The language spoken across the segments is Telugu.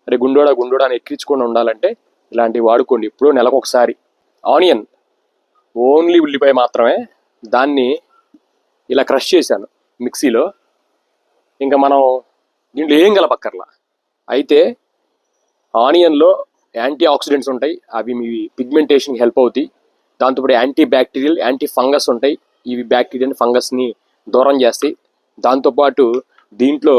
అరే గుండోడా అని ఎక్కించకుండా ఉండాలంటే ఇలాంటివి వాడుకోండి. ఇప్పుడు నెలకు ఒకసారి. ఆనియన్, ఓన్లీ ఉల్లిపాయ మాత్రమే, దాన్ని ఇలా క్రష్ చేశాను మిక్సీలో. ఇంకా మనం దీంట్లో ఏం కలపక్కర్లా. అయితే ఆనియన్లో యాంటీ ఆక్సిడెంట్స్ ఉంటాయి, అవి మీ పిగ్మెంటేషన్కి హెల్ప్ అవుతాయి. దాంతోపాటు యాంటీ బ్యాక్టీరియల్, యాంటీ ఫంగస్ ఉంటాయి, ఇవి బ్యాక్టీరియా ఫంగస్ని దూరం చేస్తాయి. దాంతోపాటు దీంట్లో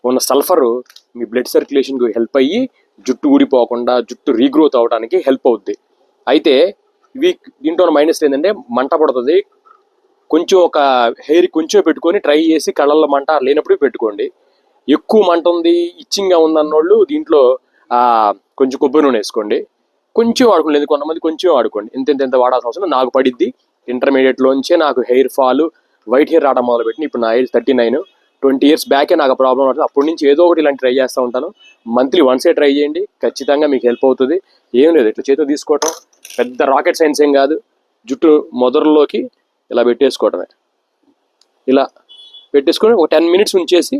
ఉన్న సల్ఫరు మీ బ్లడ్ సర్క్యులేషన్కి హెల్ప్ అయ్యి జుట్టు ఊడిపోకుండా జుట్టు రీగ్రోత్ అవడానికి హెల్ప్ అవుద్ది. అయితే ఇవి దీంట్లో మైనస్ ఏంటంటే మంట పడుతుంది. కొంచెం ఒక హెయిర్ కొంచెం పెట్టుకొని ట్రై చేసి కళ్ళల్లో మంట లేనప్పుడు పెట్టుకోండి. ఎక్కువ మంట ఉంది, ఇచ్చింగ్గా ఉందన్నోళ్ళు దీంట్లో కొంచెం కొబ్బరి నూనె వేసుకోండి. కొంచెం వాడుకోండి, కొంతమంది కొంచెం వాడుకోండి. ఎంత వాడాల్సిన అవసరం నాకు పడిద్ది. ఇంటర్మీడియట్లోంచే నాకు హెయిర్ ఫాల్, వైట్ హెయిర్ రావడం మొదలుపెట్టింది. ఇప్పుడు నా ఏజ్ 39, 20 years బ్యాకే నాకు ప్రాబ్లం అవుతుంది. అప్పటి నుంచి ఏదో ఒకటి ఇలాంటి ట్రై చేస్తూ ఉంటాను. మంత్లీ వన్సే ట్రై చేయండి, ఖచ్చితంగా మీకు హెల్ప్ అవుతుంది. ఏం లేదు, ఇట్లా చేతితో తీసుకోవటం పెద్ద రాకెట్ సైన్స్ ఏం కాదు. జుట్టు మొదరులోకి ఇలా పెట్టేసుకోవటమే. ఇలా పెట్టేసుకొని ఒక 10 minutes ఉంచేసి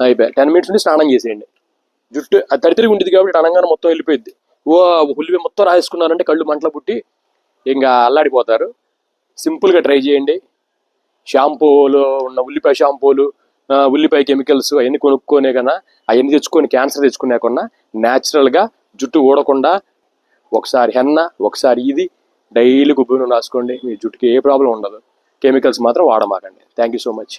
అయిపోయి 10 minutes నుండి స్నానం చేసేయండి. జుట్టు అది తడితడిగా ఉంటుంది కాబట్టి అనంగానే మొత్తం వెళ్ళిపోయింది. ఉల్లిపాయ మొత్తం రాసేసుకున్నారంటే కళ్ళు మంటలు పుట్టి ఇంకా అల్లాడిపోతారు. సింపుల్గా ట్రై చేయండి. షాంపూలో ఉన్న ఉల్లిపాయ షాంపూలు, ఉల్లిపాయ కెమికల్స్ అవన్నీ కొనుక్కోనే కన్నా, అవన్నీ తెచ్చుకొని క్యాన్సర్ తెచ్చుకునే కన్నా న్యాచురల్గా జుట్టు ఊడకుండా ఒకసారి హెన్న, ఒకసారి ఇది డైలీ కొబ్బరి నూనె రాసుకోండి. మీ జుట్టుకి ఏ ప్రాబ్లం ఉండదు. కెమికల్స్ మాత్రం వాడమాకండి. Thank you so much.